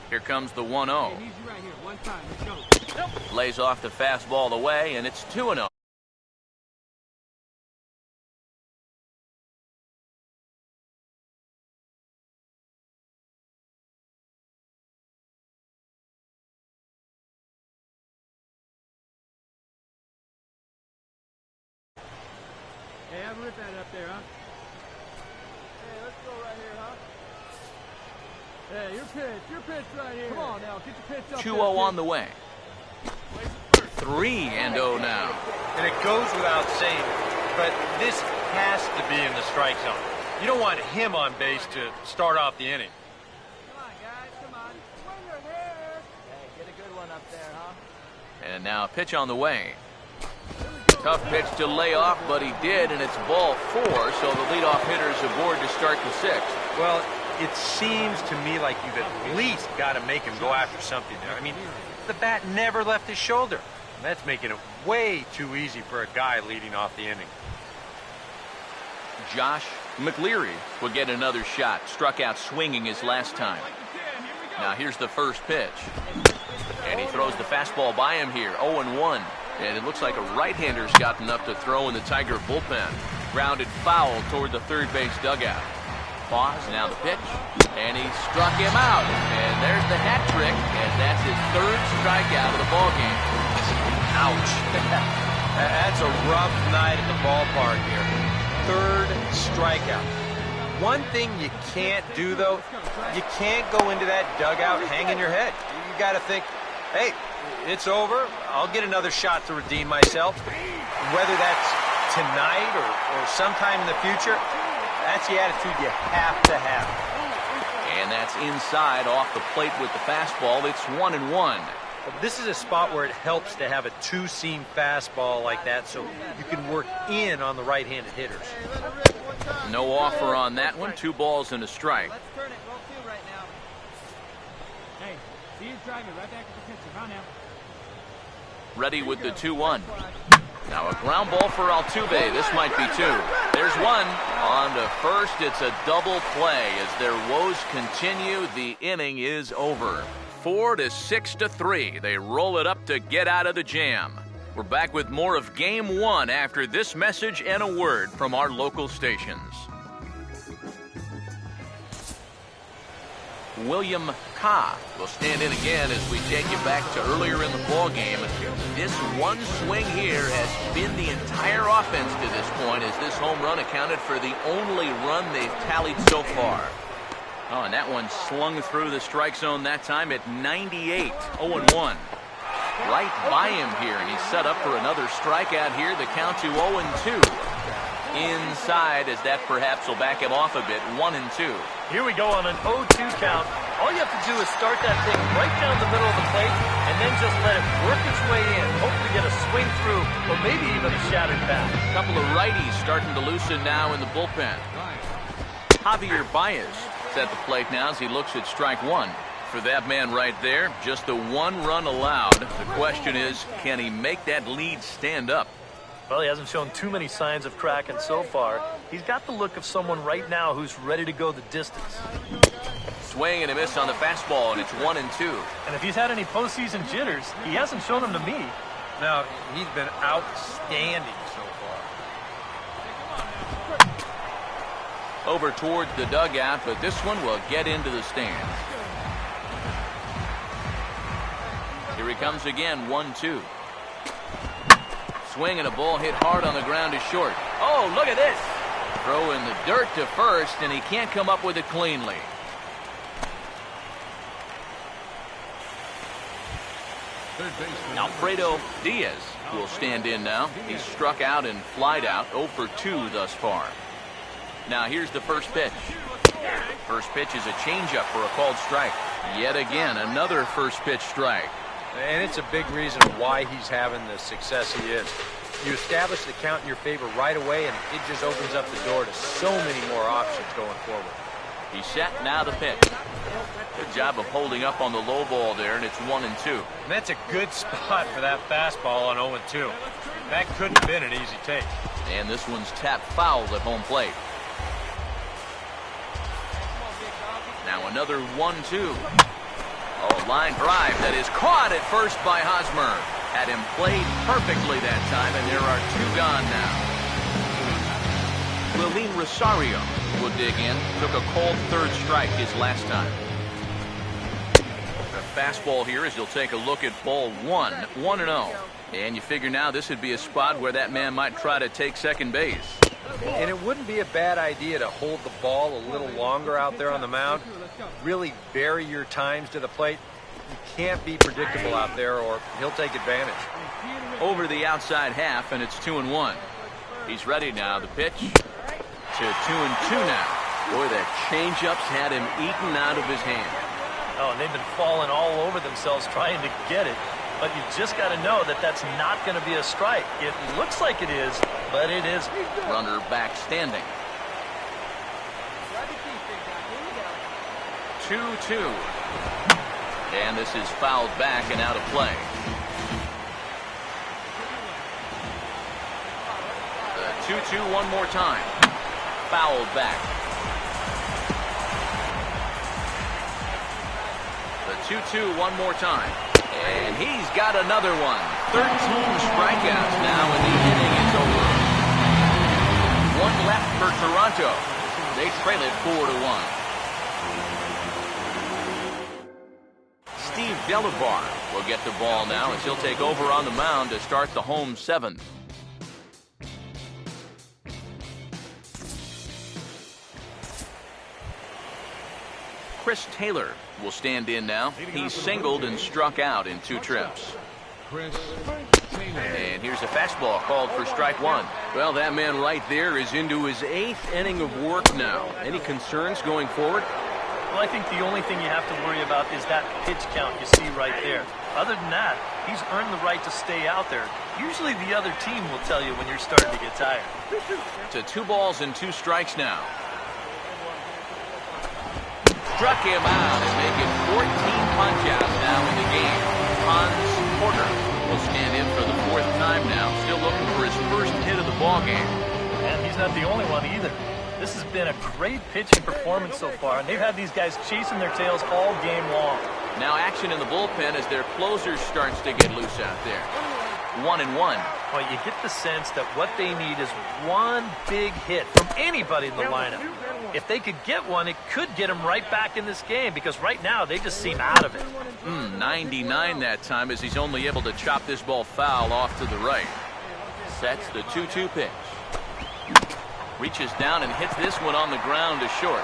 Here comes the 1-0. Lays off the fastball away, and it's 2-0. Hey, have a rip at it up there, huh? Hey, let's go right here, huh? Hey, your pitch right here. Come on now, get your pitch up. 2-0 on the way. 3-0 now. And it goes without saying, but this has to be in the strike zone. You don't want him on base to start off the inning. Come on, guys, come on. Swing your head. Hey, get a good one up there, huh? And now a pitch on the way. Tough pitch to lay off, but he did, and it's ball 4, so the leadoff hitter's aboard to start the 6th. Well, it seems to me like you've at least got to make him go after something there. I mean, the bat never left his shoulder. That's making it way too easy for a guy leading off the inning. Josh McLeary will get another shot. Struck out swinging his last time. Now here's the first pitch. And he throws the fastball by him here. 0-1. And it looks like a right-hander's gotten up to throw in the Tiger bullpen. Grounded foul toward the third base dugout. Pause, now the pitch. And he struck him out. And there's the hat trick. And that's his 3rd strikeout of the ballgame. Ouch. That's a rough night at the ballpark here. 3rd strikeout. One thing you can't do, though, you can't go into that dugout hanging your head. You got to think, hey, it's over. I'll get another shot to redeem myself. Whether that's tonight or sometime in the future, that's the attitude you have to have. And that's inside off the plate with the fastball. It's 1-1. This is a spot where it helps to have a 2-seam fastball like that so you can work in on the right-handed hitters. No offer on that one. 2 balls and a strike. Let's turn it. Roll 2 right now. Hey, see you driving right back at the pitcher. Huh, now? Ready with the 2-1. Now a ground ball for Altuve. This might be 2. There's 1. On to first. It's a double play. As their woes continue, the inning is over. 4-6-3. They roll it up to get out of the jam. We're back with more of Game 1 after this message and a word from our local stations. William Ka will stand in again as we take you back to earlier in the ball game. This one swing here has been the entire offense to this point, as this home run accounted for the only run they've tallied so far. Oh, and that one slung through the strike zone that time at 98. 0-1. Right by him here, and he's set up for another strikeout here. The count to 0-2. Inside, as that perhaps will back him off a bit. 1-2. Here we go on an 0-2 count. All you have to do is start that thing right down the middle of the plate and then just let it work its way in. Hopefully get a swing through or maybe even a shattered bat. A couple of righties starting to loosen now in the bullpen. Javier Baez at the plate now as he looks at strike 1. For that man right there, just the 1 run allowed. The question is, can he make that lead stand up? Well, he hasn't shown too many signs of cracking so far. He's got the look of someone right now who's ready to go the distance. Swing and a miss on the fastball, and it's 1-2. And if he's had any postseason jitters, he hasn't shown them to me. No, he's been outstanding so far. Over towards the dugout, but this one will get into the stands. Here he comes again, 1-2. Swing and a ball hit hard on the ground is short. Oh, look at this. Throw in the dirt to first, and he can't come up with it cleanly. Alfredo Diaz will stand in now. He's struck out and flied out, 0 for 2 thus far. Now here's the first pitch. First pitch is a changeup for a called strike. Yet again, another first pitch strike. And it's a big reason why he's having the success he is. You establish the count in your favor right away, and it just opens up the door to so many more options going forward. He's set, now the pitch. Good job of holding up on the low ball there, and it's 1-2. And that's a good spot for that fastball on 0-2. That couldn't have been an easy take. And this one's tapped foul at home plate. Now another 1-2. Oh, line drive that is caught at first by Hosmer. Had him played perfectly that time, and there are two gone now. Lilene Rosario will dig in. Took a cold third strike his last time. The fastball here as you'll take a look at ball 1, 1-0. And you figure now this would be a spot where that man might try to take second base. And it wouldn't be a bad idea to hold the ball a little longer out there on the mound. Really vary your times to the plate. You can't be predictable out there or he'll take advantage. Over the outside half, and it's 2-1. He's ready now. The pitch to 2-2 now. Boy, that changeup's had him eaten out of his hand. Oh, and they've been falling all over themselves trying to get it. But you just got to know that that's not going to be a strike. It looks like it is, but it isn't. Runner back standing. 2-2. And this is fouled back and out of play. The 2-2 one more time. Fouled back. The 2-2 one more time. And he's got another one. 13 strikeouts now, and the inning is over. One left for Toronto. They trail it 4-1. Steve Delabar will get the ball now as he'll take over on the mound to start the home seventh. Chris Taylor will stand in now. He's singled and struck out in 2 trips. And here's a fastball called for strike 1. Well, that man right there is into his 8th inning of work now. Any concerns going forward? Well, I think the only thing you have to worry about is that pitch count you see right there. Other than that, he's earned the right to stay out there. Usually the other team will tell you when you're starting to get tired. To 2 balls and 2 strikes now. Struck him out and make it 14 punch-outs now in the game. Hans Porter will stand in for the 4th time now, still looking for his first hit of the ballgame. And he's not the only one either. This has been a great pitching performance so far, and they've had these guys chasing their tails all game long. Now action in the bullpen as their closer starts to get loose out there. 1-1. Well, you get the sense that what they need is one big hit from anybody in the lineup. If they could get one, it could get them right back in this game because right now they just seem out of it. 99 that time as he's only able to chop this ball foul off to the right. Sets the 2-2 pitch. Reaches down and hits this one on the ground to short.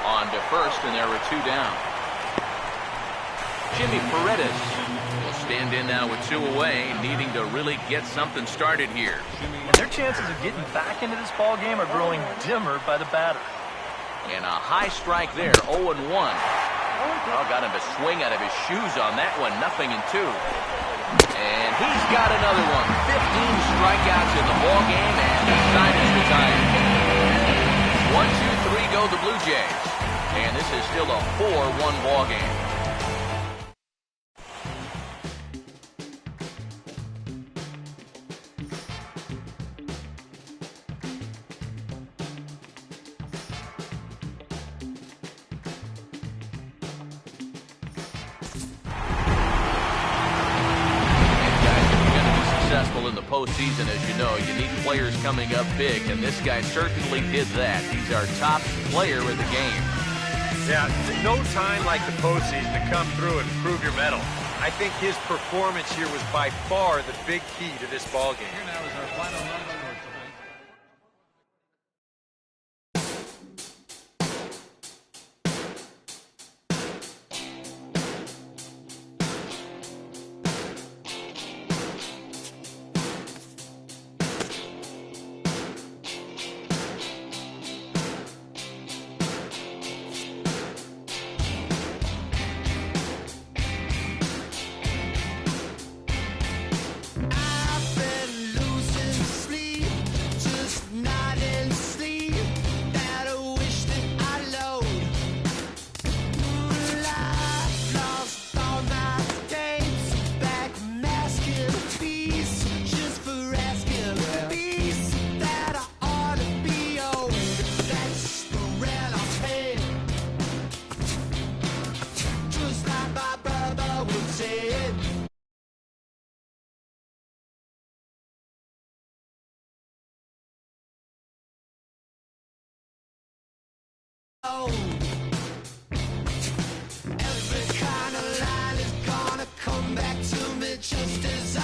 On to first, and there were 2 down. Jimmy Paredes will stand in now with 2 away, needing to really get something started here. And their chances of getting back into this ball game are growing dimmer by the batter. And a high strike there, 0-1. Oh, got him to swing out of his shoes on that one, 0-2. And he's got another one. 15 strikeouts in the ball game, and decided to tie it. 1-2-3 go the Blue Jays. And this is still a 4-1 ball game. In the postseason, as you know, you need players coming up big, and this guy certainly did that. He's our top player in the game. Yeah, no time like the postseason to come through and prove your mettle. I think his performance here was by far the big key to this ball game. Here now is our final run of the course. I've been losing sleep. Every kind of line is gonna come back to me just as